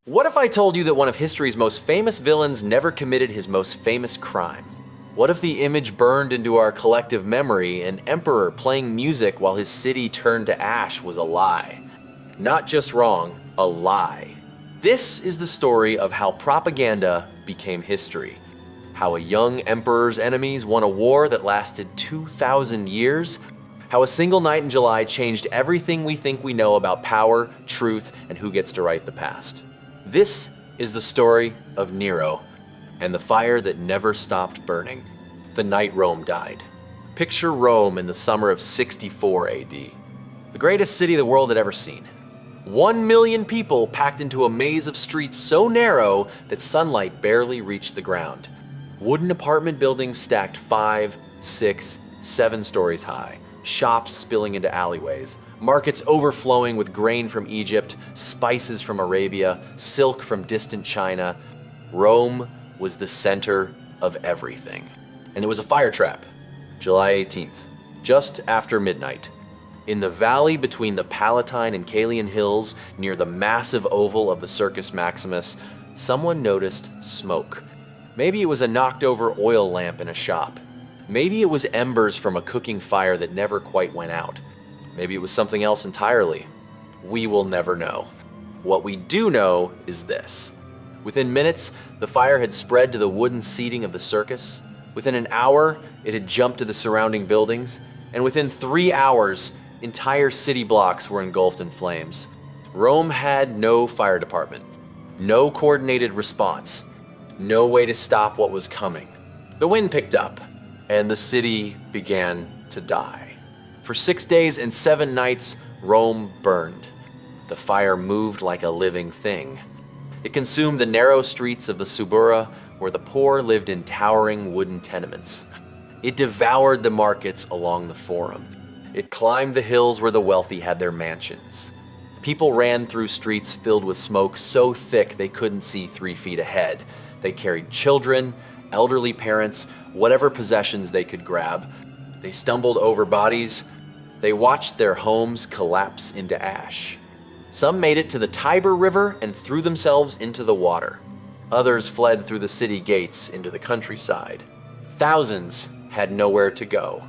What if I told you that one of history's most famous villains never committed his most famous crime? What if the image burned into our collective memory, an emperor playing music while his city turned to ash was a lie? Not just wrong, a lie. This is the story of how propaganda became history. How a young emperor's enemies won a war that lasted 2,000 years. How a single night in July changed everything we think we know about power, truth, and who gets to write the past. This is the story of Nero and the fire that never stopped burning, the night Rome died. Picture Rome in the summer of 64 AD, the greatest city the world had ever seen. 1 million people packed into a maze of streets so narrow that sunlight barely reached the ground. Wooden apartment buildings stacked 5, 6, 7 stories high, shops spilling into alleyways, markets overflowing with grain from Egypt, spices from Arabia, silk from distant China. Rome was the center of everything. And it was a fire trap. July 18th, just after midnight. In the valley between the Palatine and Caelian hills, near the massive oval of the Circus Maximus, someone noticed smoke. Maybe it was a knocked-over oil lamp in a shop. Maybe it was embers from a cooking fire that never quite went out. Maybe it was something else entirely. We will never know. What we do know is this. Within minutes, the fire had spread to the wooden seating of the circus. Within an hour, it had jumped to the surrounding buildings. And within 3 hours, entire city blocks were engulfed in flames. Rome had no fire department, no coordinated response, no way to stop what was coming. The wind picked up, and the city began to die. For 6 days and 7 nights, Rome burned. The fire moved like a living thing. It consumed the narrow streets of the Suburra, where the poor lived in towering wooden tenements. It devoured the markets along the Forum. It climbed the hills where the wealthy had their mansions. People ran through streets filled with smoke so thick they couldn't see 3 feet ahead. They carried children, elderly parents, whatever possessions they could grab. They stumbled over bodies. They watched their homes collapse into ash. Some made it to the Tiber River and threw themselves into the water. Others fled through the city gates into the countryside. Thousands had nowhere to go.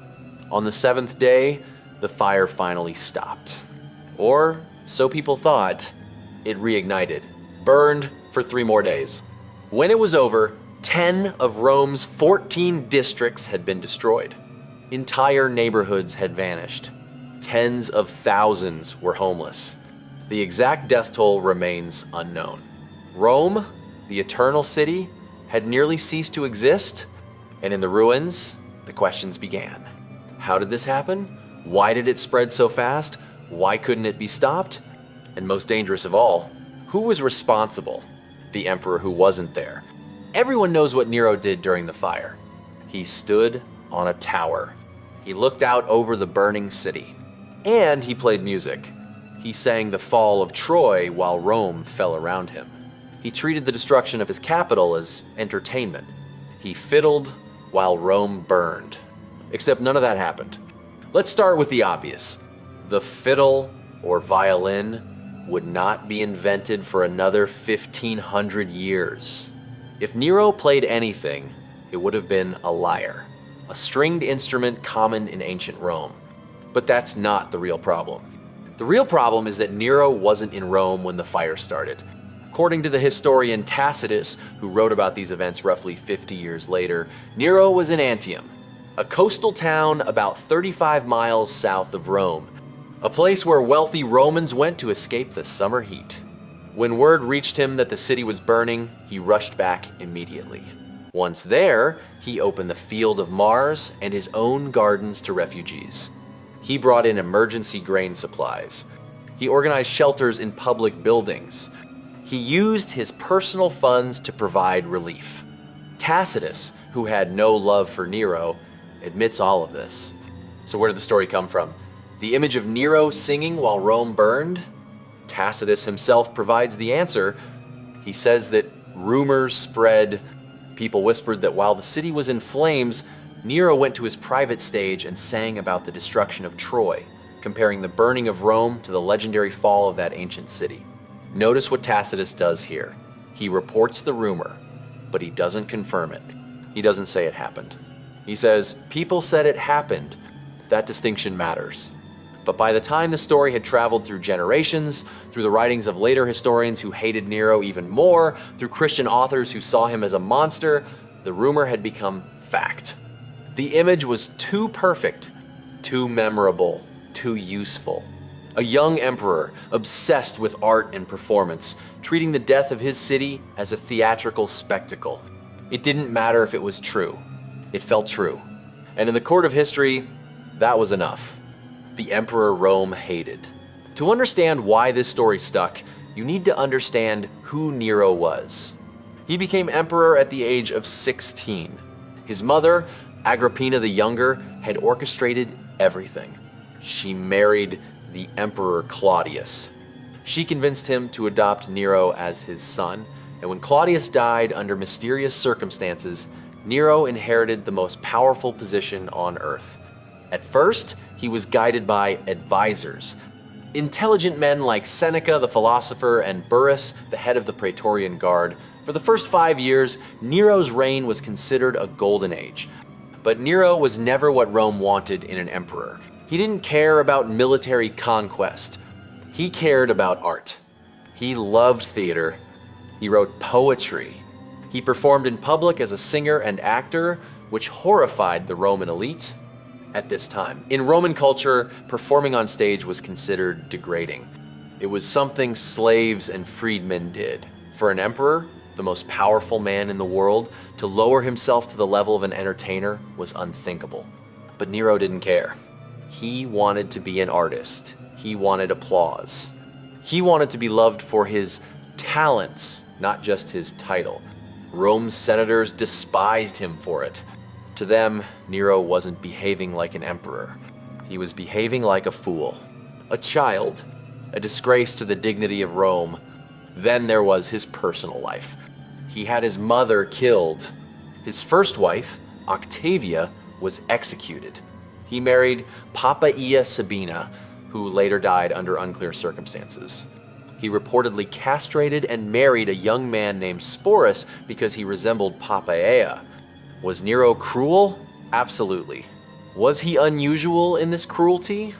On the 7th day, the fire finally stopped. Or, so people thought, it reignited, burned for 3 more days. When it was over, 10 of Rome's 14 districts had been destroyed. Entire neighborhoods had vanished. Tens of thousands were homeless. The exact death toll remains unknown. Rome, the eternal city, had nearly ceased to exist, and in the ruins, the questions began. How did this happen? Why did it spread so fast? Why couldn't it be stopped? And most dangerous of all, who was responsible? The emperor who wasn't there. Everyone knows what Nero did during the fire. He stood on a tower. He looked out over the burning city. And he played music. He sang the fall of Troy while Rome fell around him. He treated the destruction of his capital as entertainment. He fiddled while Rome burned. Except none of that happened. Let's start with the obvious. The fiddle or violin would not be invented for another 1,500 years. If Nero played anything, it would have been a lyre, a stringed instrument common in ancient Rome. But that's not the real problem. The real problem is that Nero wasn't in Rome when the fire started. According to the historian Tacitus, who wrote about these events roughly 50 years later, Nero was in Antium, a coastal town about 35 miles south of Rome, a place where wealthy Romans went to escape the summer heat. When word reached him that the city was burning, he rushed back immediately. Once there, he opened the Field of Mars and his own gardens to refugees. He brought in emergency grain supplies. He organized shelters in public buildings. He used his personal funds to provide relief. Tacitus, who had no love for Nero, admits all of this. So where did the story come from? The image of Nero singing while Rome burned? Tacitus himself provides the answer. He says that rumors spread. People whispered that while the city was in flames, Nero went to his private stage and sang about the destruction of Troy, comparing the burning of Rome to the legendary fall of that ancient city. Notice what Tacitus does here. He reports the rumor, but he doesn't confirm it. He doesn't say it happened. He says, people said it happened. That distinction matters. But by the time the story had traveled through generations, through the writings of later historians who hated Nero even more, through Christian authors who saw him as a monster, the rumor had become fact. The image was too perfect, too memorable, too useful. A young emperor, obsessed with art and performance, treating the death of his city as a theatrical spectacle. It didn't matter if it was true. It felt true. And in the court of history, that was enough. The emperor Rome hated. To understand why this story stuck, you need to understand who Nero was. He became emperor at the age of 16. His mother, Agrippina the Younger, had orchestrated everything. She married the Emperor Claudius. She convinced him to adopt Nero as his son, and when Claudius died under mysterious circumstances, Nero inherited the most powerful position on earth. At first, he was guided by advisors, intelligent men like Seneca the philosopher and Burrus, the head of the Praetorian Guard. For the first 5 years, Nero's reign was considered a golden age. But Nero was never what Rome wanted in an emperor. He didn't care about military conquest. He cared about art. He loved theater. He wrote poetry. He performed in public as a singer and actor, which horrified the Roman elite at this time. In Roman culture, performing on stage was considered degrading. It was something slaves and freedmen did. For an emperor, the most powerful man in the world, to lower himself to the level of an entertainer was unthinkable. But Nero didn't care. He wanted to be an artist. He wanted applause. He wanted to be loved for his talents, not just his title. Rome's senators despised him for it. To them, Nero wasn't behaving like an emperor. He was behaving like a fool, a child, a disgrace to the dignity of Rome. Then there was his personal life. He had his mother killed. His first wife, Octavia, was executed. He married Poppaea Sabina, who later died under unclear circumstances. He reportedly castrated and married a young man named Sporus because he resembled Poppaea. Was Nero cruel? Absolutely. Was he unusual in this cruelty?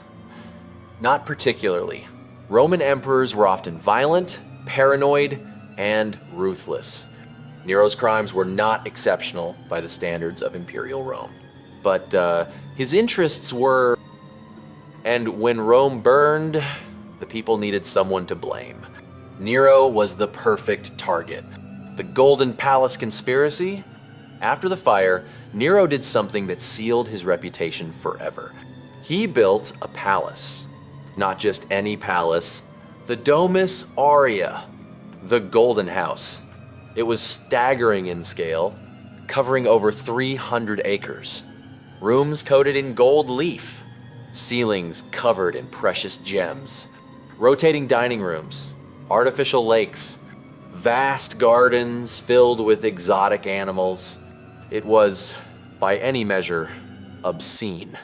Not particularly. Roman emperors were often violent, paranoid, and ruthless. Nero's crimes were not exceptional by the standards of imperial Rome. But his interests were, and when Rome burned, the people needed someone to blame. Nero was the perfect target. The Golden Palace conspiracy? After the fire, Nero did something that sealed his reputation forever. He built a palace. Not just any palace, the Domus Aurea, the Golden House. It was staggering in scale, covering over 300 acres. Rooms coated in gold leaf, ceilings covered in precious gems, rotating dining rooms, artificial lakes, vast gardens filled with exotic animals. It was, by any measure, obscene.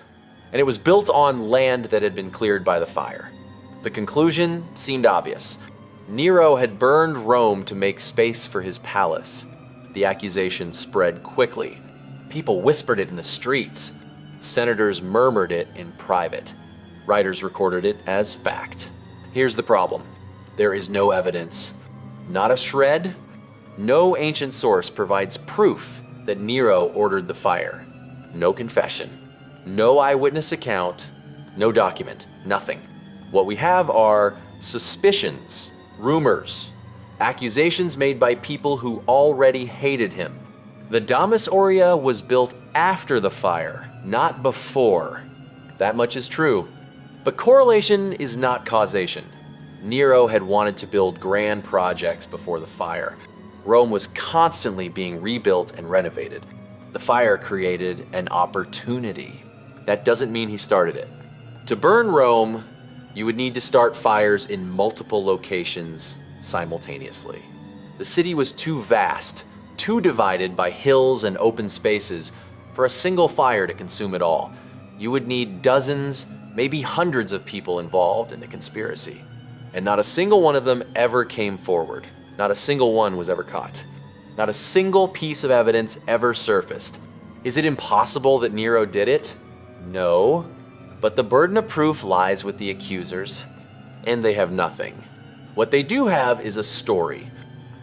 And it was built on land that had been cleared by the fire. The conclusion seemed obvious. Nero had burned Rome to make space for his palace. The accusation spread quickly. People whispered it in the streets. Senators murmured it in private. Writers recorded it as fact. Here's the problem. There is no evidence. Not a shred. No ancient source provides proof that Nero ordered the fire. No confession. No eyewitness account. No document. Nothing. What we have are suspicions, rumors, accusations made by people who already hated him. The Domus Aurea was built after the fire, not before. That much is true. But correlation is not causation. Nero had wanted to build grand projects before the fire. Rome was constantly being rebuilt and renovated. The fire created an opportunity. That doesn't mean he started it. To burn Rome, you would need to start fires in multiple locations simultaneously. The city was too vast, too divided by hills and open spaces for a single fire to consume it all. You would need dozens, maybe hundreds of people involved in the conspiracy. and not a single one of them ever came forward. Not a single one was ever caught. Not a single piece of evidence ever surfaced. Is it impossible that Nero did it? No. But the burden of proof lies with the accusers, and they have nothing. What they do have is a story,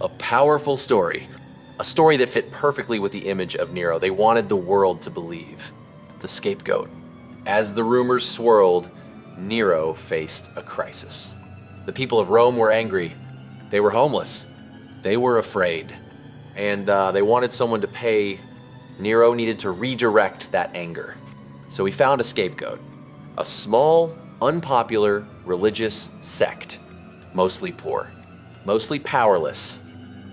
a powerful story, a story that fit perfectly with the image of Nero they wanted the world to believe. The scapegoat. As the rumors swirled, Nero faced a crisis. The people of Rome were angry. They were homeless. They were afraid. And they wanted someone to pay. Nero needed to redirect that anger. So he found a scapegoat. A small, unpopular religious sect. Mostly poor. Mostly powerless.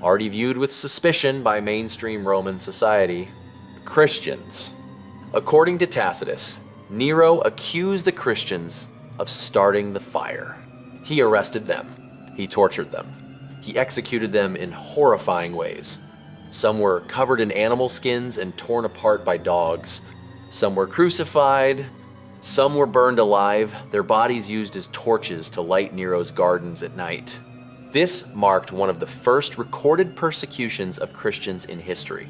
Already viewed with suspicion by mainstream Roman society. Christians. According to Tacitus, Nero accused the Christians of starting the fire. He arrested them. He tortured them. He executed them in horrifying ways. Some were covered in animal skins and torn apart by dogs. Some were crucified. Some were burned alive, their bodies used as torches to light Nero's gardens at night. This marked one of the first recorded persecutions of Christians in history.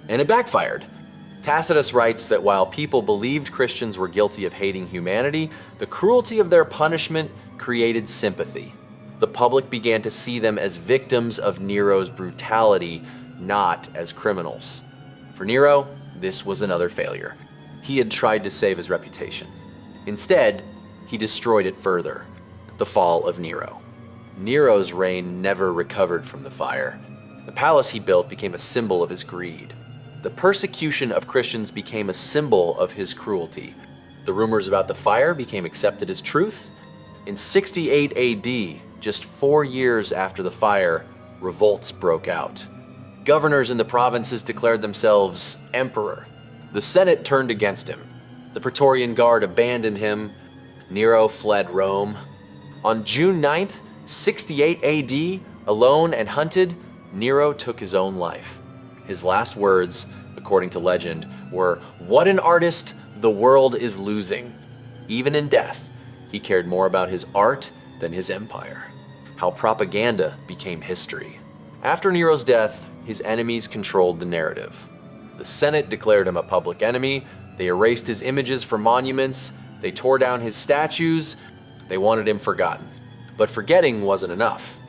And it backfired. Tacitus writes that while people believed Christians were guilty of hating humanity, the cruelty of their punishment created sympathy. The public began to see them as victims of Nero's brutality, not as criminals. For Nero, this was another failure. He had tried to save his reputation. Instead, he destroyed it further. The fall of Nero. Nero's reign never recovered from the fire. The palace he built became a symbol of his greed. The persecution of Christians became a symbol of his cruelty. The rumors about the fire became accepted as truth. In 68 AD, just 4 years after the fire, revolts broke out. Governors in the provinces declared themselves emperor. The Senate turned against him. The Praetorian Guard abandoned him. Nero fled Rome. On June 9th, 68 AD, alone and hunted, Nero took his own life. His last words, according to legend, were, "What an artist the world is losing." Even in death, he cared more about his art than his empire. How propaganda became history. After Nero's death, his enemies controlled the narrative. The Senate declared him a public enemy. They erased his images from monuments. They tore down his statues. They wanted him forgotten. But forgetting wasn't enough.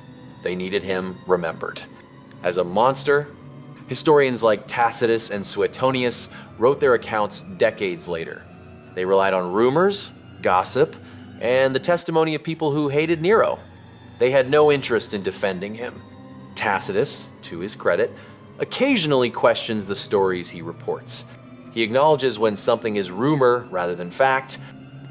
They needed him remembered. As a monster, historians like Tacitus and Suetonius wrote their accounts decades later. They relied on rumors, gossip, and the testimony of people who hated Nero. They had no interest in defending him. Tacitus, to his credit, occasionally questions the stories he reports. He acknowledges when something is rumor rather than fact,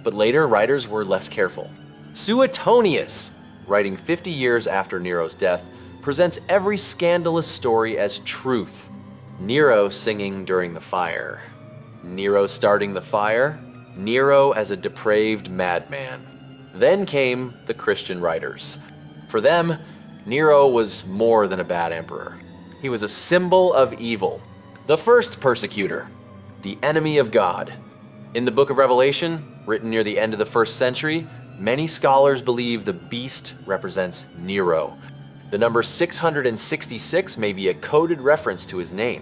but later writers were less careful. Suetonius, writing 50 years after Nero's death, presents every scandalous story as truth. Nero singing during the fire. Nero starting the fire. Nero as a depraved madman. Then came the Christian writers. For them, Nero was more than a bad emperor. He was a symbol of evil, the first persecutor, the enemy of God. In the book of Revelation, written near the end of the 1st century, many scholars believe the beast represents Nero. The number 666 may be a coded reference to his name.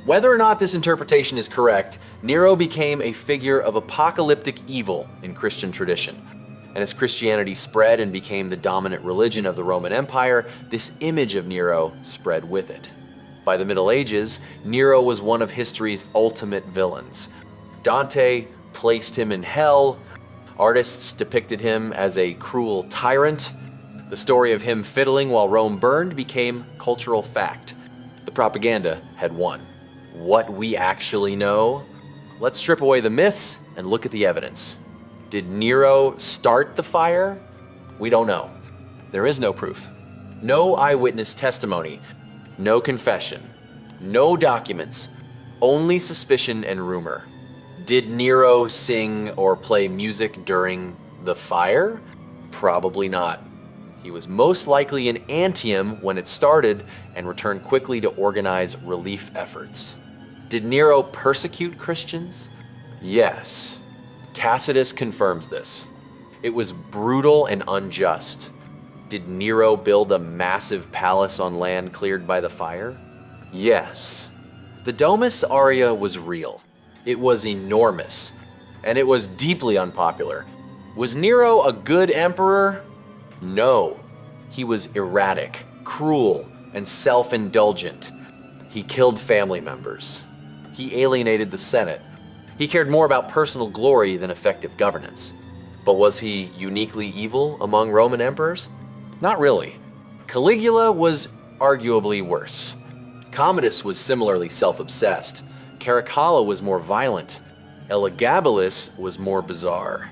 Whether or not this interpretation is correct, Nero became a figure of apocalyptic evil in Christian tradition. And as Christianity spread and became the dominant religion of the Roman Empire, this image of Nero spread with it. By the Middle Ages, Nero was one of history's ultimate villains. Dante placed him in hell. Artists depicted him as a cruel tyrant. The story of him fiddling while Rome burned became cultural fact. The propaganda had won. What we actually know? Let's strip away the myths and look at the evidence. Did Nero start the fire? We don't know. There is no proof. No eyewitness testimony. No confession. No documents. Only suspicion and rumor. Did Nero sing or play music during the fire? Probably not. He was most likely in Antium when it started and returned quickly to organize relief efforts. Did Nero persecute Christians? Yes. Tacitus confirms this. It was brutal and unjust. Did Nero build a massive palace on land cleared by the fire? Yes. The Domus Aurea was real. It was enormous. And it was deeply unpopular. Was Nero a good emperor? No. He was erratic, cruel, and self-indulgent. He killed family members. He alienated the Senate. He cared more about personal glory than effective governance. But was he uniquely evil among Roman emperors? Not really. Caligula was arguably worse. Commodus was similarly self-obsessed. Caracalla was more violent. Elagabalus was more bizarre.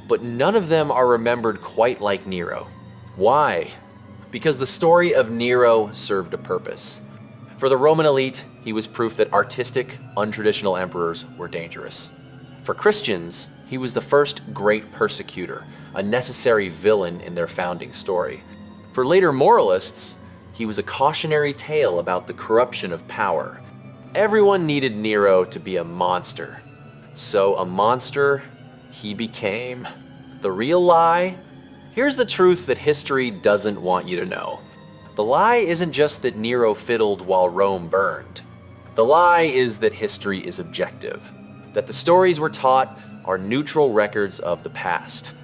But none of them are remembered quite like Nero. Why? Because the story of Nero served a purpose. For the Roman elite, he was proof that artistic, untraditional emperors were dangerous. For Christians, he was the first great persecutor, a necessary villain in their founding story. For later moralists, he was a cautionary tale about the corruption of power. Everyone needed Nero to be a monster. So a monster he became. The real lie? Here's the truth that history doesn't want you to know. The lie isn't just that Nero fiddled while Rome burned. The lie is that history is objective, that the stories we're taught are neutral records of the past,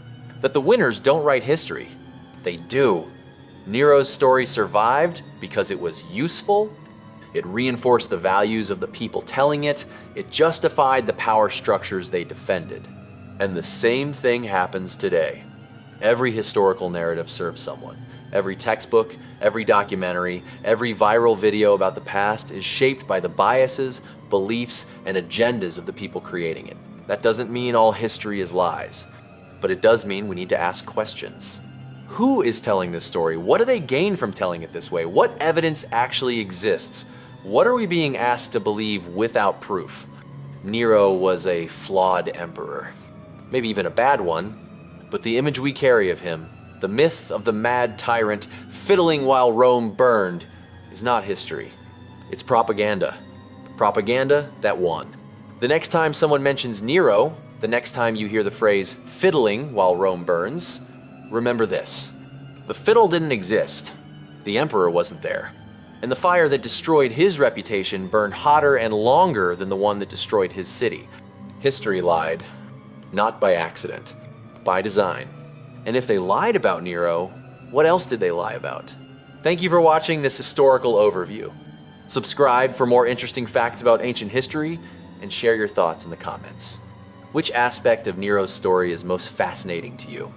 that the winners don't write history. They do. Nero's story survived because it was useful, it reinforced the values of the people telling it, it justified the power structures they defended. And the same thing happens today. Every historical narrative serves someone. Every textbook, every documentary, every viral video about the past is shaped by the biases, beliefs, and agendas of the people creating it. That doesn't mean all history is lies, but it does mean we need to ask questions. Who is telling this story? What do they gain from telling it this way? What evidence actually exists? What are we being asked to believe without proof? Nero was a flawed emperor. Maybe even a bad one, but the image we carry of him, the myth of the mad tyrant fiddling while Rome burned, is not history. It's propaganda. Propaganda that won. The next time someone mentions Nero, the next time you hear the phrase fiddling while Rome burns, remember this. The fiddle didn't exist. The emperor wasn't there. And the fire that destroyed his reputation burned hotter and longer than the one that destroyed his city. History lied. Not by accident. By design. And if they lied about Nero, what else did they lie about? Thank you for watching this historical overview. Subscribe for more interesting facts about ancient history, and share your thoughts in the comments. Which aspect of Nero's story is most fascinating to you?